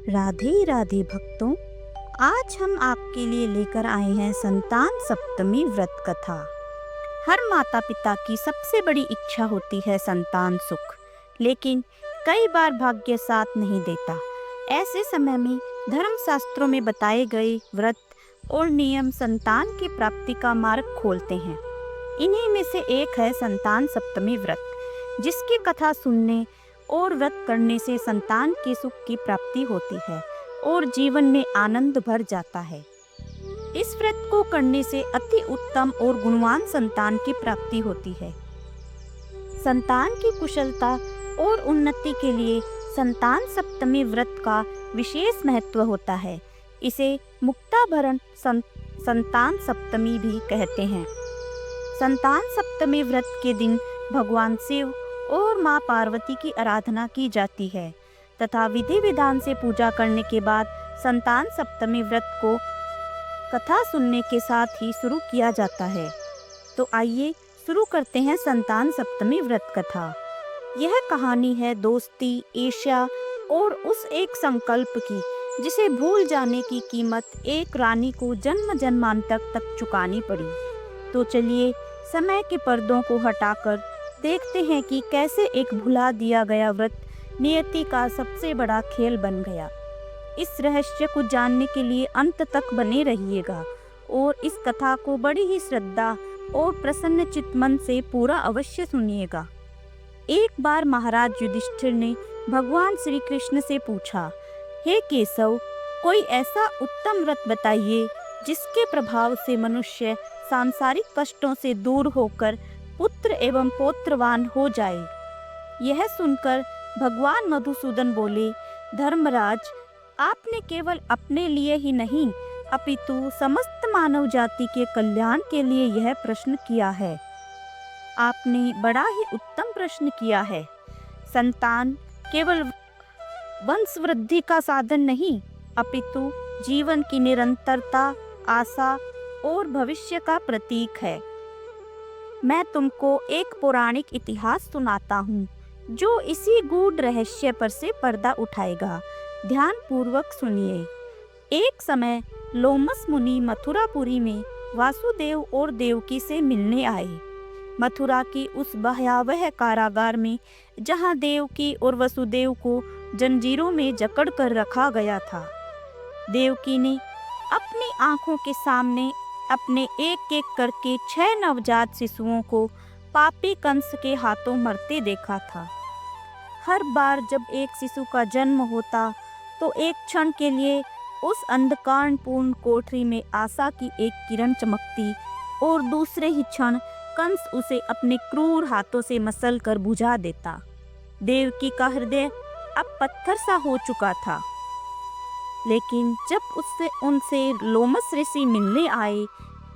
राधे राधे भक्तों, आज हम आपके लिए लेकर आए हैं संतान सप्तमी व्रत कथा। हर माता पिता की सबसे बड़ी इच्छा होती है संतान सुख, लेकिन कई बार भाग्य साथ नहीं देता। ऐसे समय में धर्म शास्त्रों में बताए गए व्रत और नियम संतान की प्राप्ति का मार्ग खोलते हैं। इन्हीं में से एक है संतान सप्तमी व्रत, जिसकी कथा सुनने और व्रत करने से संतान के सुख की प्राप्ति होती है और जीवन में आनंद भर जाता है। इस व्रत को करने से अति उत्तम और गुणवान संतान की प्राप्ति होती है। संतान की कुशलता और उन्नति के लिए संतान सप्तमी व्रत का विशेष महत्व होता है। इसे मुक्ताभरण संतान सप्तमी भी कहते हैं। संतान सप्तमी व्रत के दिन भगवान शिव और माँ पार्वती की आराधना की जाती है तथा विधि विधान से पूजा करने के बाद संतान सप्तमी व्रत को कथा सुनने के साथ ही शुरू किया जाता है। तो आइए शुरू करते हैं संतान सप्तमी व्रत कथा। यह कहानी है दोस्ती, ईर्ष्या और उस एक संकल्प की जिसे भूल जाने की कीमत एक रानी को जन्म जन्मांतर तक चुकानी पड़ी। तो चलिए समय के पर्दों को हटाकर देखते हैं कि कैसे एक भुला दिया गया व्रत नियति का सबसे बड़ा खेल बन गया। इस रहस्य को जानने के लिए अंत तक बने रहिएगा और इस कथा को बड़ी ही श्रद्धा और प्रसन्न चित्त मन से पूरा अवश्य सुनिएगा। एक बार महाराज युधिष्ठिर ने भगवान श्री कृष्ण से पूछा, हे केशव, कोई ऐसा उत्तम व्रत बताइए जिसके प्रभाव से मनुष्य सांसारिक कष्टों से दूर होकर पुत्र एवं पौत्रवान हो जाए। यह सुनकर भगवान मधुसूदन बोले, धर्मराज, आपने केवल अपने लिए ही नहीं अपितु समस्त मानव जाति के कल्याण के लिए यह प्रश्न किया है। आपने बड़ा ही उत्तम प्रश्न किया है। संतान केवल वंशवृद्धि का साधन नहीं अपितु जीवन की निरंतरता, आशा और भविष्य का प्रतीक है। मैं तुमको एक पौराणिक इतिहास सुनाता हूँ जो इसी गूढ़ रहस्य पर से पर्दा उठाएगा। ध्यान पूर्वक सुनिए। एक समय लोमस मुनि मथुरापुरी में वासुदेव और देवकी से मिलने आए। मथुरा की उस भयावह कारागार में जहाँ देवकी और वसुदेव को जंजीरों में जकड़ कर रखा गया था। देवकी ने अपनी आंखों के सामने अपने एक एक करके 6 नवजात शिशुओं को पापी कंस के हाथों मरते देखा था। हर बार जब एक शिशु का जन्म होता तो एक क्षण के लिए उस अंधकारपूर्ण कोठरी में आशा की एक किरण चमकती और दूसरे ही क्षण कंस उसे अपने क्रूर हाथों से मसल कर बुझा देता। देवकी का हृदय अब पत्थर सा हो चुका था। लेकिन जब उनसे लोमस ऋषि मिलने आए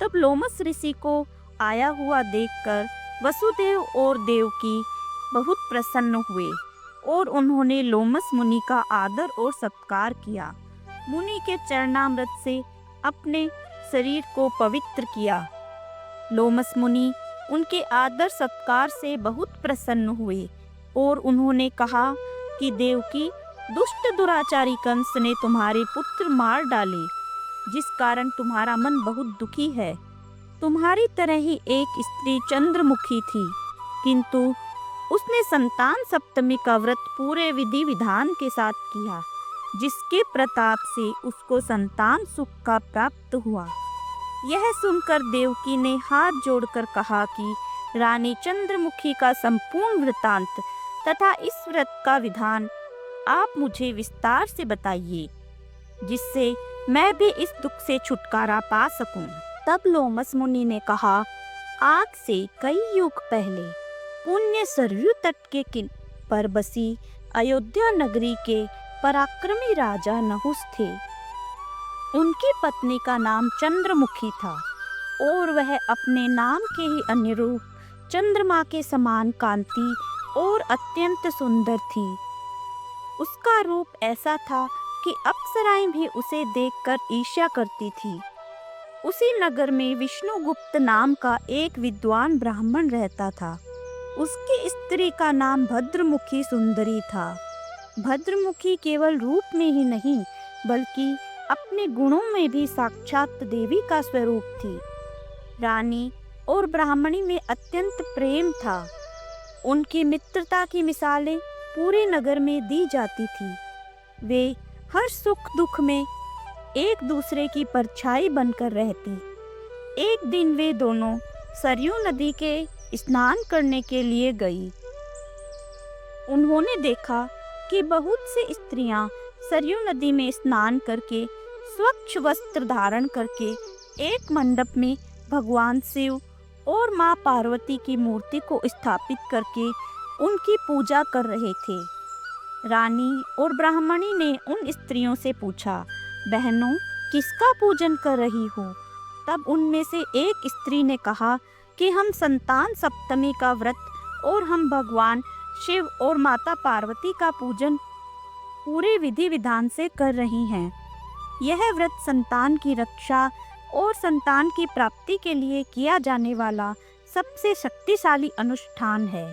तब लोमस ऋषि को आया हुआ देखकर वसुदेव और देवकी बहुत प्रसन्न हुए और उन्होंने लोमस मुनि का आदर और सत्कार किया। मुनि के चरणामृत से अपने शरीर को पवित्र किया। लोमस मुनि उनके आदर सत्कार से बहुत प्रसन्न हुए और उन्होंने कहा कि देवकी, दुष्ट दुराचारी कंस ने तुम्हारे पुत्र मार डाले, जिस कारण तुम्हारा मन बहुत दुखी है। तुम्हारी तरह ही एक स्त्री चंद्रमुखी थी, किंतु उसने संतान सप्तमी का व्रत पूरे विधि विधान के साथ किया, जिसके प्रताप से उसको संतान सुख का प्राप्त हुआ। यह सुनकर देवकी ने हाथ जोड़कर कहा कि रानी चंद्रमुखी का संपूर्ण वृतांत तथा इस व्रत का विधान आप मुझे विस्तार से बताइए, जिससे मैं भी इस दुख से छुटकारा पा सकूं। तब लोमस मुनि ने कहा, आज से कई युग पहले पुण्य सरयू तट के पर बसी अयोध्या नगरी के पराक्रमी राजा नहुस थे। उनकी पत्नी का नाम चंद्रमुखी था और वह अपने नाम के ही अनुरूप चंद्रमा के समान कांति और अत्यंत सुंदर थी। उसका रूप ऐसा था कि अप्सराएं भी उसे देखकर ईर्ष्या करती थी। उसी नगर में विष्णुगुप्त नाम का एक विद्वान ब्राह्मण रहता था। उसकी स्त्री का नाम भद्रमुखी सुंदरी था। भद्रमुखी केवल रूप में ही नहीं बल्कि अपने गुणों में भी साक्षात देवी का स्वरूप थी। रानी और ब्राह्मणी में अत्यंत प्रेम था। उनकी मित्रता की मिसालें पूरे नगर में दी जाती थी। वे हर सुख दुख में एक दूसरे की परछाई बनकर रहती। एक दिन वे दोनों सरयू नदी के स्नान करने के लिए गई। उन्होंने देखा कि बहुत सी स्त्रियां सरयू नदी में स्नान करके स्वच्छ वस्त्र धारण करके एक मंडप में भगवान शिव और मां पार्वती की मूर्ति को स्थापित करके उनकी पूजा कर रहे थे। रानी और ब्राह्मणी ने उन स्त्रियों से पूछा, बहनों, किसका पूजन कर रही हो? तब उनमें से एक स्त्री ने कहा कि हम संतान सप्तमी का व्रत और हम भगवान शिव और माता पार्वती का पूजन पूरे विधि विधान से कर रही हैं। यह व्रत संतान की रक्षा और संतान की प्राप्ति के लिए किया जाने वाला सबसे शक्तिशाली अनुष्ठान है।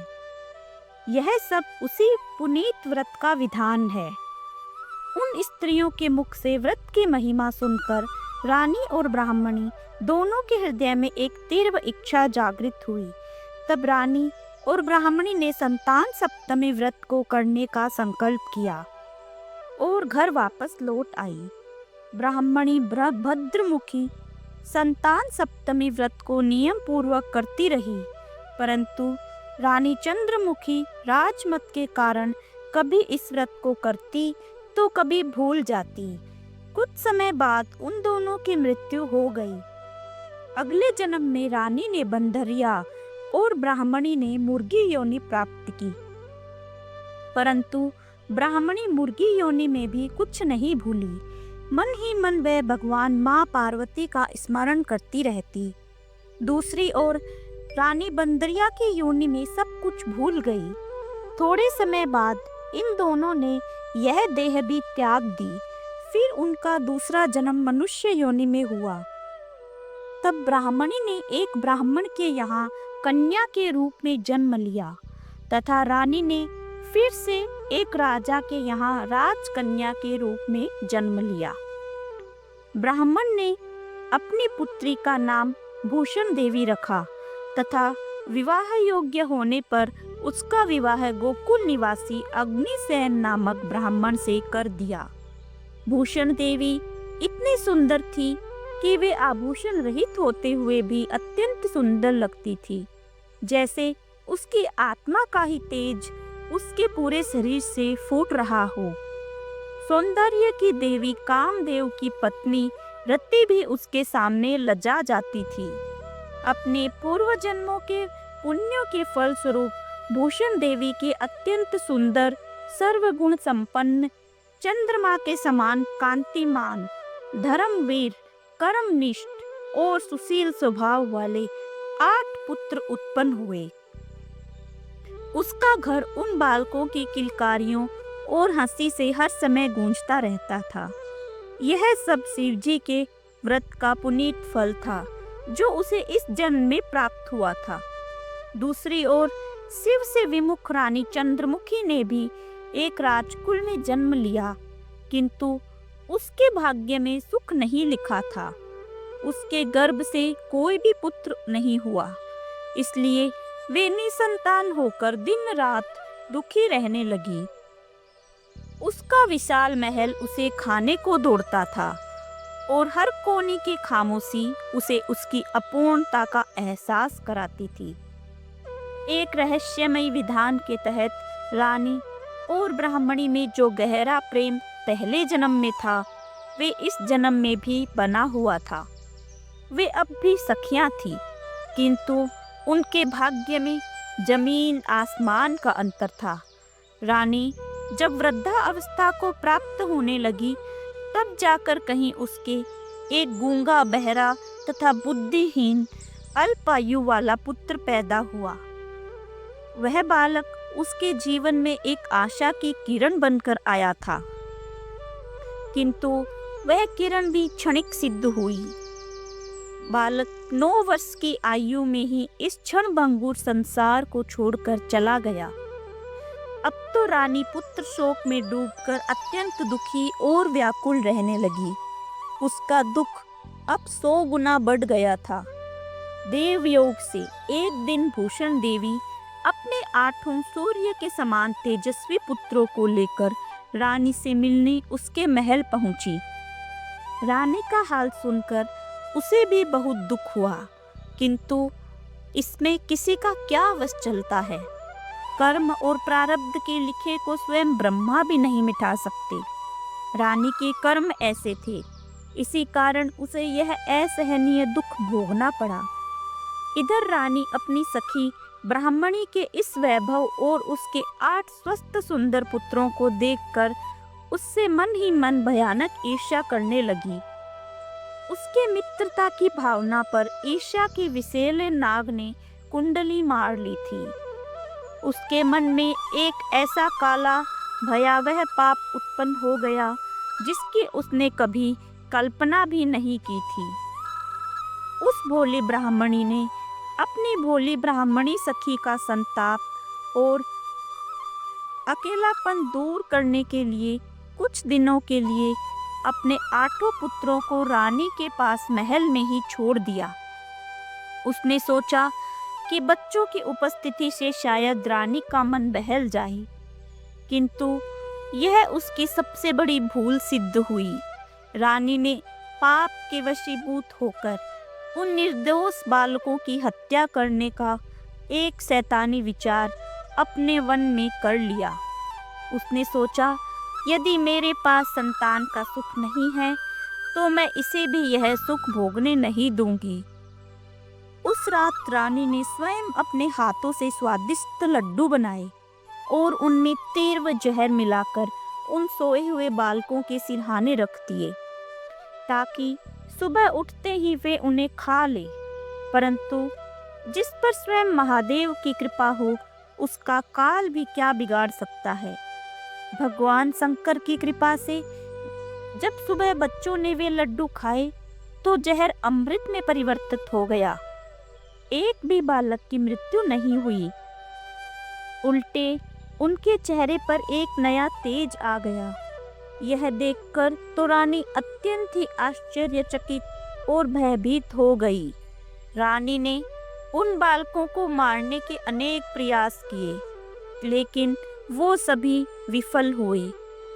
यह सब उसी पुनीत व्रत का विधान है। उन स्त्रियों के मुख से व्रत की महिमा सुनकर रानी और ब्राह्मणी दोनों के हृदय में एक तीव्र इच्छा जागृत हुई। तब रानी और ब्राह्मणी ने संतान सप्तमी व्रत को करने का संकल्प किया और घर वापस लौट आई। ब्राह्मणी भद्रमुखी संतान सप्तमी व्रत को नियम पूर्वक करती रही, परंतु रानी चंद्रमुखी राजमत के कारण कभी इस व्रत को करती तो कभी भूल जाती। कुछ समय बाद उन दोनों की मृत्यु हो गई। अगले जन्म में रानी ने बंदरिया और ब्राह्मणी ने मुर्गी योनि प्राप्त की, परंतु ब्राह्मणी मुर्गी योनि में भी कुछ नहीं भूली। मन ही मन वह भगवान मां पार्वती का स्मरण करती रहती। दूसरी ओर रानी बंदरिया की योनि में सब कुछ भूल गई। थोड़े समय बाद इन दोनों ने यह देह भी त्याग दी। फिर उनका दूसरा जन्म मनुष्य योनि में हुआ। तब ब्राह्मणी ने एक ब्राह्मण के यहाँ कन्या के रूप में जन्म लिया तथा रानी ने फिर से एक राजा के यहाँ राजकन्या के रूप में जन्म लिया। ब्राह्मण ने अपनी पुत्री का नाम भूषण देवी रखा तथा विवाह योग्य होने पर उसका विवाह गोकुल निवासी अग्निसेन नामक ब्राह्मण से कर दिया। भूषण देवी इतनी सुंदर थी कि वे आभूषण रहित होते हुए भी अत्यंत सुंदर लगती थी, जैसे उसकी आत्मा का ही तेज उसके पूरे शरीर से फूट रहा हो। सौंदर्य की देवी कामदेव की पत्नी रति भी उसके सामने लजा जाती थी। अपने पूर्व जन्मों के पुण्यों के फल स्वरूप भूषण देवी के अत्यंत सुंदर, सर्वगुण संपन्न, चंद्रमा के समान कांतिमान, धर्मवीर, कर्मनिष्ठ और सुशील स्वभाव वाले 8 पुत्र उत्पन्न हुए। उसका घर उन बालकों की किलकारियों और हंसी से हर समय गूंजता रहता था। यह सब शिवजी के व्रत का पुनीत फल था जो उसे इस जन्म में प्राप्त हुआ था। दूसरी ओर शिव से विमुख रानी चंद्रमुखी ने भी एक राजकुल में जन्म लिया, किंतु उसके भाग्य में सुख नहीं लिखा था। उसके गर्भ से कोई भी पुत्र नहीं हुआ, इसलिए वे निसंतान होकर दिन रात दुखी रहने लगी। उसका विशाल महल उसे खाने को दौड़ता था और हर कोने की खामोशी उसे उसकी अपूर्णता का एहसास कराती थी। एक रहस्यमयी विधान के तहत रानी और ब्राह्मणी में जो गहरा प्रेम पहले जन्म में था, वे इस जन्म में भी बना हुआ था। वे अब भी सखियां थीं, किंतु उनके भाग्य में जमीन आसमान का अंतर था। रानी जब वृद्धा अवस्था को प्राप्त होने लगी, तब जाकर कहीं उसके एक गूंगा, बहरा तथा बुद्धिहीन अल्पायु वाला पुत्र पैदा हुआ। वह बालक उसके जीवन में एक आशा की किरण बनकर आया था, किंतु वह किरण भी क्षणिक सिद्ध हुई। बालक 9 वर्ष की आयु में ही इस क्षण भंगुर संसार को छोड़कर चला गया। अब तो रानी पुत्र शोक में डूबकर अत्यंत दुखी और व्याकुल रहने लगी। उसका दुख अब 100 गुना बढ़ गया था। देवयोग से एक दिन भूषण देवी अपने 8 सूर्य के समान तेजस्वी पुत्रों को लेकर रानी से मिलने उसके महल पहुंची। रानी का हाल सुनकर उसे भी बहुत दुख हुआ, किंतु इसमें किसी का क्या वश चलता है। कर्म और प्रारब्ध के लिखे को स्वयं ब्रह्मा भी नहीं मिटा सकते। रानी के कर्म ऐसे थे, इसी कारण उसे यह असहनीय दुख भोगना पड़ा। इधर रानी अपनी सखी ब्राह्मणी के इस वैभव और उसके 8 स्वस्थ सुंदर पुत्रों को देखकर उससे मन ही मन भयानक ईर्ष्या करने लगी। उसके मित्रता की भावना पर ईर्ष्या के विषैले नाग ने कुंडली मार ली थी। उसके मन में एक ऐसा काला भयावह पाप उत्पन्न हो गया जिसकी उसने कभी कल्पना भी नहीं की थी। उस भोली ब्राह्मणी ने अपनी भोली ब्राह्मणी सखी का संताप और अकेलापन दूर करने के लिए कुछ दिनों के लिए अपने 8 पुत्रों को रानी के पास महल में ही छोड़ दिया। उसने सोचा कि बच्चों की उपस्थिति से शायद रानी का मन बहल जाए, किंतु यह उसकी सबसे बड़ी भूल सिद्ध हुई। रानी ने पाप के वशीभूत होकर उन निर्दोष बालकों की हत्या करने का एक शैतानी विचार अपने मन में कर लिया। उसने सोचा, यदि मेरे पास संतान का सुख नहीं है तो मैं इसे भी यह सुख भोगने नहीं दूंगी। उस रात रानी ने स्वयं अपने हाथों से स्वादिष्ट लड्डू बनाए और उनमें तीर व जहर मिलाकर उन सोए हुए बालकों के सिरहाने रख दिए, ताकि सुबह उठते ही वे उन्हें खा ले। परंतु जिस पर स्वयं महादेव की कृपा हो, उसका काल भी क्या बिगाड़ सकता है। भगवान शंकर की कृपा से जब सुबह बच्चों ने वे लड्डू खाए तो जहर अमृत में परिवर्तित हो गया। एक भी बालक की मृत्यु नहीं हुई, उल्टे उनके चेहरे पर एक नया तेज आ गया। यह देखकर तो रानी अत्यंत ही आश्चर्यचकित और भयभीत हो गई। रानी ने उन बालकों को मारने के अनेक प्रयास किए, लेकिन वो सभी विफल हुए।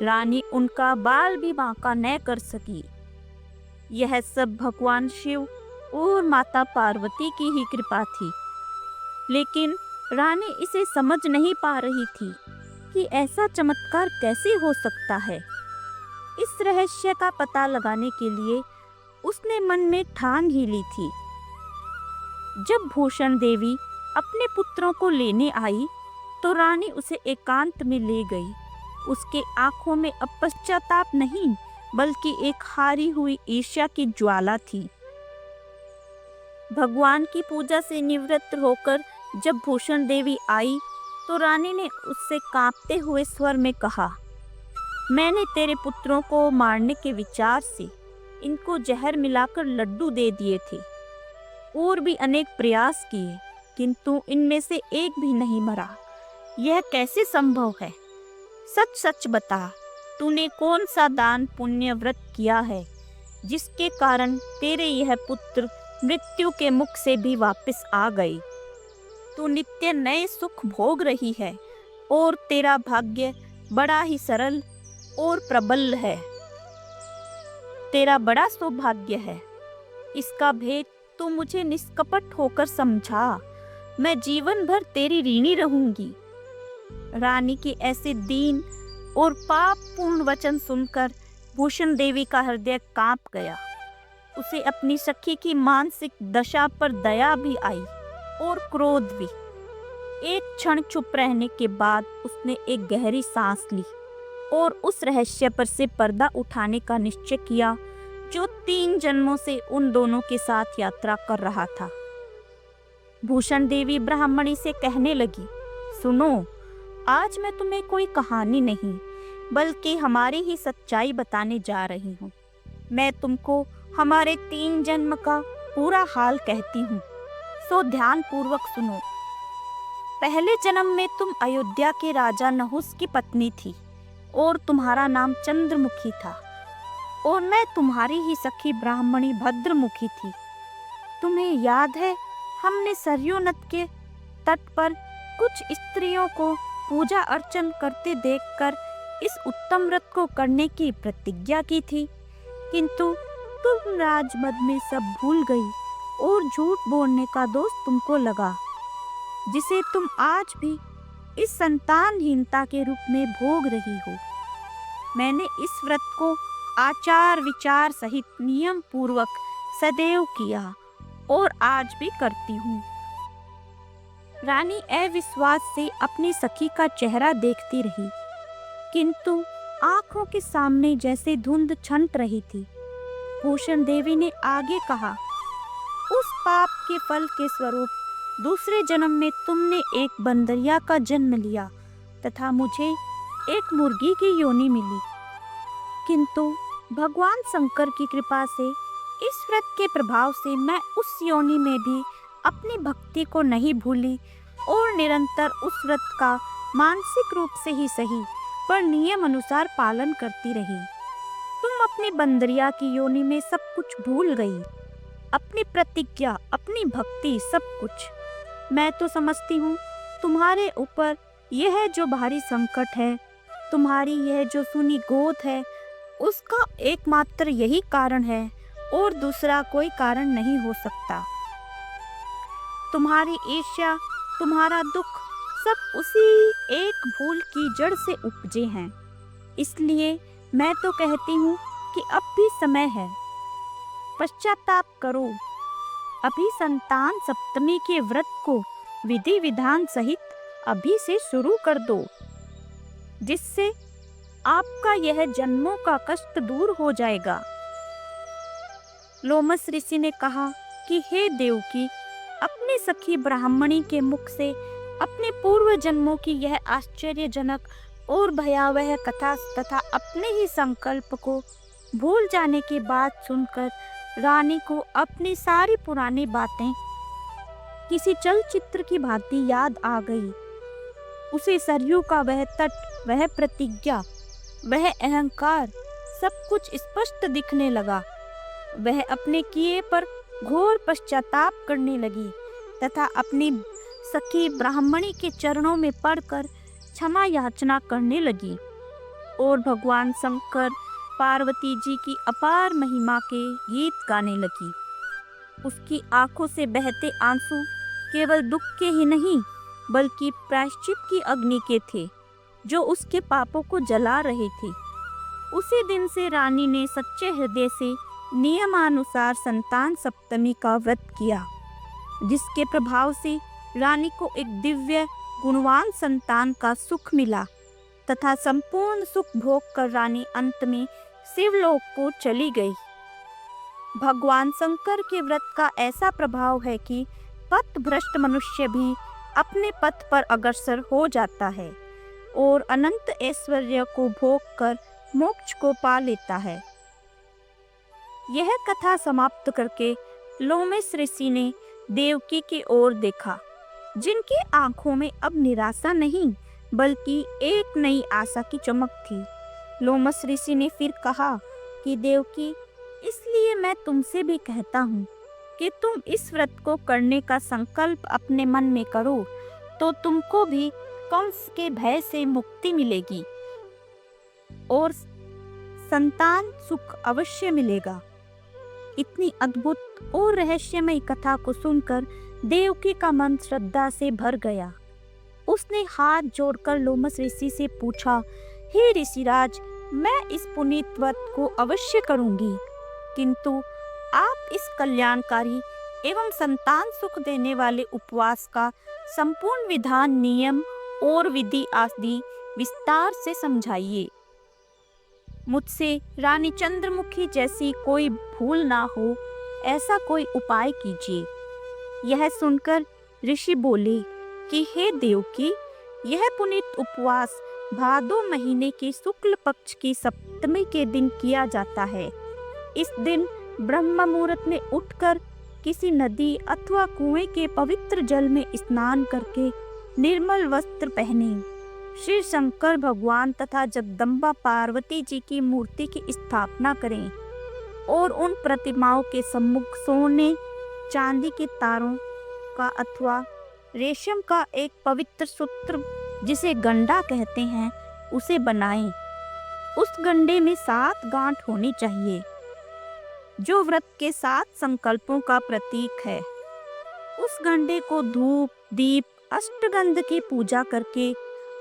रानी उनका बाल भी बांका न कर सकी। यह सब भगवान शिव और माता पार्वती की ही कृपा थी, लेकिन रानी इसे समझ नहीं पा रही थी कि ऐसा चमत्कार कैसे हो सकता है। इस रहस्य का पता लगाने के लिए उसने मन में ठान ही ली थी। जब भूषण देवी अपने पुत्रों को लेने आई तो रानी उसे एकांत में ले गई। उसके आंखों में अब पश्चाताप नहीं, बल्कि एक हारी हुई ईर्ष्या की ज्वाला थी। भगवान की पूजा से निवृत्त होकर जब भूषण देवी आई तो रानी ने उससे कांपते हुए स्वर में कहा, मैंने तेरे पुत्रों को मारने के विचार से इनको जहर मिलाकर लड्डू दे दिए थे और भी अनेक प्रयास किए, किंतु इनमें से एक भी नहीं मरा। यह कैसे संभव है? सच सच बता, तूने कौन सा दान पुण्य व्रत किया है जिसके कारण तेरे यह पुत्र मृत्यु के मुख से भी वापस आ गए? तू नित्य नए सुख भोग रही है और तेरा भाग्य बड़ा ही सरल और प्रबल है। तेरा बड़ा सौभाग्य है। इसका भेद तू मुझे निष्कपट होकर समझा। मैं जीवन भर तेरी ऋणी रहूंगी। रानी के ऐसे दीन और पाप पूर्ण वचन सुनकर भूषण देवी का हृदय कांप गया। उसे अपनी सखी की मानसिक दशा पर दया भी आई और क्रोध भी। एक क्षण चुप रहने के बाद उसने एक गहरी सांस ली और उस रहस्य पर से पर्दा उठाने का निश्चय किया जो 3 जन्मों से उन दोनों के साथ यात्रा कर रहा था। भूषण देवी ब्राह्मणी से कहने लगी, सुनो, आज मैं तुम्हें कोई कहानी नहीं बल्कि हमारी ही सच्चाई बताने जा रही हूँ। मैं तुमको हमारे 3 जन्म का पूरा हाल कहती हूँ, सो ध्यान पूर्वक सुनो। पहले जन्म में तुम अयोध्या के राजा नहुस की पत्नी थी और तुम्हारा नाम चंद्रमुखी था, और मैं तुम्हारी ही सखी ब्राह्मणी भद्रमुखी थी। तुम्हें याद है, हमने सरयू नद के तट पर कुछ स्त्रियों को पूजा अर्चन करते देखकर इस उत्तम व्रत को करने की प्रतिज्ञा की थी, किंतु तुम राजमद में सब भूल गई और झूठ बोलने का दोष तुमको लगा, जिसे तुम आज भी इस संतानहीनता के रूप में भोग रही हो। मैंने इस व्रत को आचार विचार सहित नियम पूर्वक सदैव किया और आज भी करती हूँ। रानी अविश्वास से अपनी सखी का चेहरा देखती रही, किंतु आंखों के सामने जैसे धुंध छंट रही थी। भूषण देवी ने आगे कहा, उस पाप के फल के स्वरूप दूसरे जन्म में तुमने एक बंदरिया का जन्म लिया तथा मुझे एक मुर्गी की योनि मिली, किंतु भगवान शंकर की कृपा से इस व्रत के प्रभाव से मैं उस योनि में भी अपनी भक्ति को नहीं भूली और निरंतर उस व्रत का मानसिक रूप से ही सही पर नियम अनुसार पालन करती रही। तुम अपनी बंदरिया की योनि में सब कुछ भूल गई, अपनी प्रतिज्ञा, अपनी भक्ति, सब कुछ। मैं तो समझती हूँ तुम्हारे ऊपर यह जो भारी संकट है, तुम्हारी यह जो सुनी गोद है, उसका एकमात्र यही कारण है और दूसरा कोई कारण नहीं हो सकता। तुम्हारी ईर्ष्या, तुम्हारा दुख सब उसी एक भूल की जड़ से उपजे हैं। इसलिए मैं तो कहती हूँ कि अब भी समय है, पश्चाताप करो। अभी संतान सप्तमी के व्रत को विधि विधान सहित अभी से शुरू कर दो, जिससे आपका यह जन्मों का कष्ट दूर हो जाएगा। लोमस ऋषि ने कहा कि हे देवकी, अपनी सखी ब्राह्मणी के मुख से अपने पूर्व जन्मों की यह आश्चर्यजनक और भयावह कथा तथा अपने ही संकल्प को भूल जाने की बात सुनकर रानी को अपनी सारी पुरानी बातें किसी चलचित्र की भांति याद आ गई। उसे सरयू का वह तट, वह प्रतिज्ञा, वह अहंकार सब कुछ स्पष्ट दिखने लगा। वह अपने किए पर घोर पश्चाताप करने लगी तथा अपनी सखी ब्राह्मणी के चरणों में पड़कर क्षमा याचना करने लगी और भगवान शंकर पार्वती जी की अपार महिमा के गीत गाने लगी। उसकी आंखों से बहते आंसू केवल दुख के ही नहीं बल्कि प्रायश्चित की अग्नि के थे, जो उसके पापों को जला रहे थे। उसी दिन से रानी ने सच्चे हृदय से नियमानुसार संतान सप्तमी का व्रत किया, जिसके प्रभाव से रानी को एक दिव्य गुणवान संतान का सुख मिला तथा संपूर्ण सुख भोग कर रानी अंत में शिवलोक को चली गई। भगवान शंकर के व्रत का ऐसा प्रभाव है कि पथ भ्रष्ट मनुष्य भी अपने पथ पर अग्रसर हो जाता है और अनंत ऐश्वर्य को भोग कर मोक्ष को पा लेता है। यह कथा समाप्त करके लोमस ऋषि ने देवकी की ओर देखा, जिनकी आंखों में अब निराशा नहीं बल्कि एक नई आशा की चमक थी। लोमस ऋषि ने फिर कहा कि देवकी, इसलिए मैं तुमसे भी कहता हूँ कि तुम इस व्रत को करने का संकल्प अपने मन में करो, तो तुमको भी कंस के भय से मुक्ति मिलेगी और संतान सुख अवश्य मिलेगा। इतनी अद्भुत और रहस्यमय कथा को सुनकर देवकी का मन श्रद्धा से भर गया। उसने हाथ जोड़कर लोमस ऋषि से पूछा, हे ऋषिराज, मैं इस पुनीत व्रत को अवश्य करूंगी, किंतु आप इस कल्याणकारी एवं संतान सुख देने वाले उपवास का संपूर्ण विधान, नियम और विधि आदि विस्तार से समझाइए। मुझसे रानी चंद्रमुखी जैसी कोई भूल ना हो, ऐसा कोई उपाय कीजिए। यह सुनकर ऋषि बोले कि हे देवकी, यह पुनीत उपवास भादो महीने के शुक्ल पक्ष की सप्तमी के दिन किया जाता है। इस दिन ब्रह्म मुहूर्त में उठकर किसी नदी अथवा कुएं के पवित्र जल में स्नान करके निर्मल वस्त्र पहने श्री शंकर भगवान तथा जगदम्बा पार्वती जी की मूर्ति की स्थापना करें और उन प्रतिमाओं के सम्मुख सोने चांदी के तारों का अथवा रेशम का एक पवित्र सूत्र जिसे गंडा कहते हैं उसे बनाएं। उस गंडे में 7 गांठ होनी चाहिए जो व्रत के 7 संकल्पों का प्रतीक है। उस गंडे को धूप दीप अष्टगंध की पूजा करके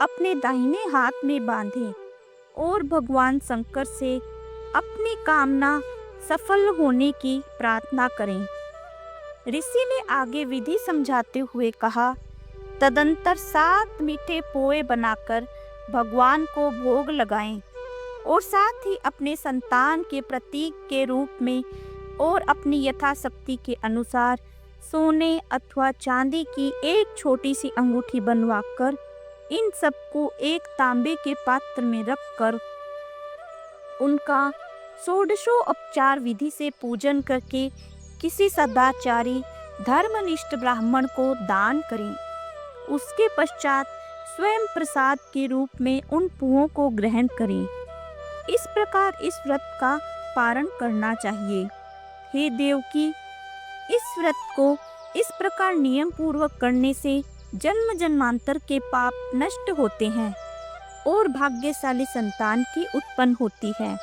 अपने दाहिने हाथ में बांधें और भगवान शंकर से अपनी कामना सफल होने की प्रार्थना करें। ऋषि ने आगे विधि समझाते हुए कहा, तदंतर 7 मीठे पोए बनाकर भगवान को भोग लगाएं और साथ ही अपने संतान के प्रतीक के रूप में और अपनी यथाशक्ति के अनुसार सोने अथवा चांदी की एक छोटी सी अंगूठी बनवाकर इन सबको एक तांबे के पात्र में रखकर उनका षोडशोपचार विधि से पूजन करके किसी सदाचारी धर्मनिष्ठ ब्राह्मण को दान करें। उसके पश्चात स्वयं प्रसाद के रूप में उन पुओं को ग्रहण करें। इस प्रकार इस व्रत का पारण करना चाहिए। हे देवकी, इस व्रत को इस प्रकार नियम पूर्वक करने से जन्म जन्मांतर के पाप नष्ट होते हैं और भाग्यशाली संतान की उत्पन्न होती है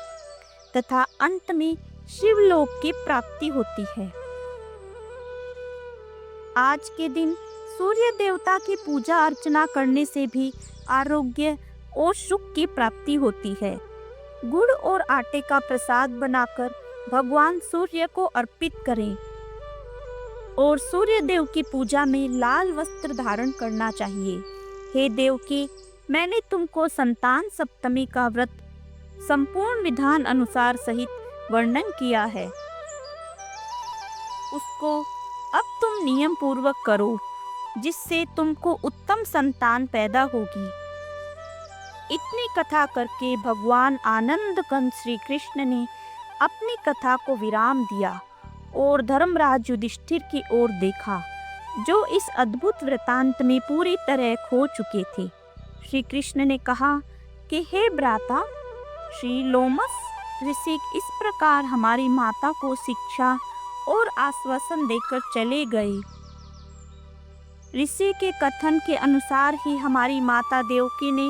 तथा अंत में शिवलोक की प्राप्ति होती है। आज के दिन सूर्य देवता की पूजा अर्चना करने से भी आरोग्य और सुख की प्राप्ति होती है। गुड़ और आटे का प्रसाद बनाकर भगवान सूर्य को अर्पित करें और सूर्य देव की पूजा में लाल वस्त्र धारण करना चाहिए। हे देवकी, मैंने तुमको संतान सप्तमी का व्रत संपूर्ण विधान अनुसार सहित वर्णन किया है। उसको अब तुम नियम पूर्वक करो जिससे तुमको उत्तम संतान पैदा होगी। इतनी कथा करके भगवान आनंद कंद श्री कृष्ण ने अपनी कथा को विराम दिया और धर्मराज युधिष्ठिर की ओर देखा जो इस अद्भुत वृतांत में पूरी तरह खो चुके थे। श्री कृष्ण ने कहा कि हे भ्राता, श्री लोमस ऋषि इस प्रकार हमारी माता को शिक्षा और आश्वासन देकर चले गए। ऋषि के कथन के अनुसार ही हमारी माता देवकी ने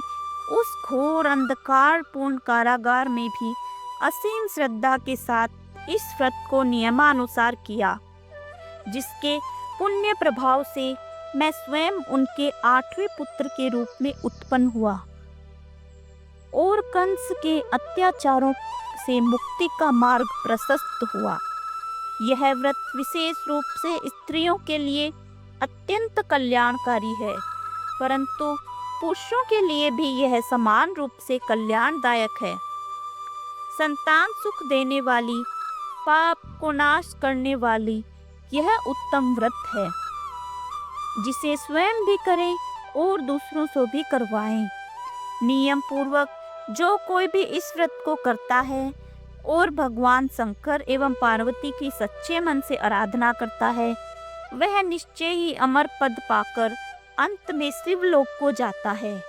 उस घोर अंधकारपूर्ण कारागार में भी असीम श्रद्धा के साथ इस व्रत को नियमानुसार किया, जिसके पुण्य प्रभाव से मैं स्वयं उनके 8वें पुत्र के रूप में उत्पन्न हुआ और कंस के अत्याचारों से मुक्ति का मार्ग प्रशस्त हुआ। यह व्रत विशेष रूप से स्त्रियों के लिए अत्यंत कल्याणकारी है, परंतु पुरुषों के लिए भी यह समान रूप से कल्याणदायक है। संतान सुख देने वाली, पाप को नाश करने वाली यह उत्तम व्रत है, जिसे स्वयं भी करें और दूसरों से भी करवाएं। नियम पूर्वक जो कोई भी इस व्रत को करता है और भगवान शंकर एवं पार्वती की सच्चे मन से आराधना करता है, वह निश्चय ही अमर पद पाकर अंत में शिवलोक को जाता है।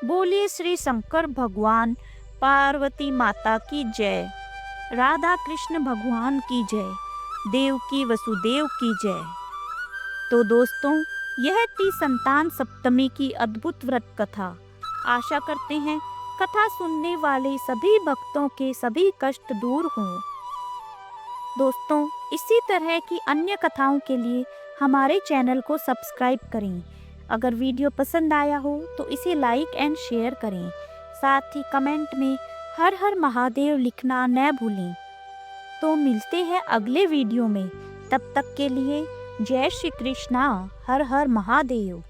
बोलिए श्री शंकर भगवान पार्वती माता की जय, राधा कृष्ण भगवान की जय, देवकी वसुदेव की जय। तो दोस्तों, यह थी संतान सप्तमी की अद्भुत व्रत कथा। आशा करते हैं कथा सुनने वाले सभी भक्तों के सभी कष्ट दूर हों। दोस्तों, इसी तरह की अन्य कथाओं के लिए हमारे चैनल को सब्सक्राइब करें। अगर वीडियो पसंद आया हो तो इसे लाइक एंड शेयर करें। साथ ही कमेंट में हर हर महादेव लिखना न भूलें। तो मिलते हैं अगले वीडियो में। तब तक के लिए जय श्री कृष्णा, हर हर महादेव।